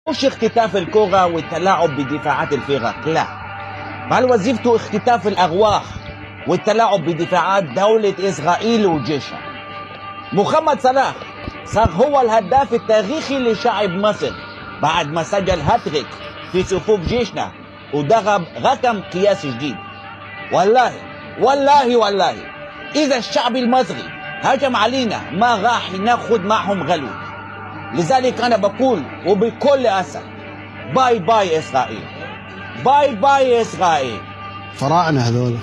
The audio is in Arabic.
مش اختطاف الكرة والتلاعب بدفاعات الفرق، لا، بل وظيفته اختطاف الأرواح والتلاعب بدفاعات دولة إسرائيل وجيشها. محمد صلاح صار هو الهداف التاريخي لشعب مصر بعد ما سجل هاتريك في صفوف جيشنا وضرب رقم قياسي جديد. والله والله والله إذا الشعب المصري هجم علينا ما راح ناخد معهم غلو. لذلك أنا بقول وبكل أسف باي باي إسرائيل، باي باي إسرائيل. فراعنة هذول.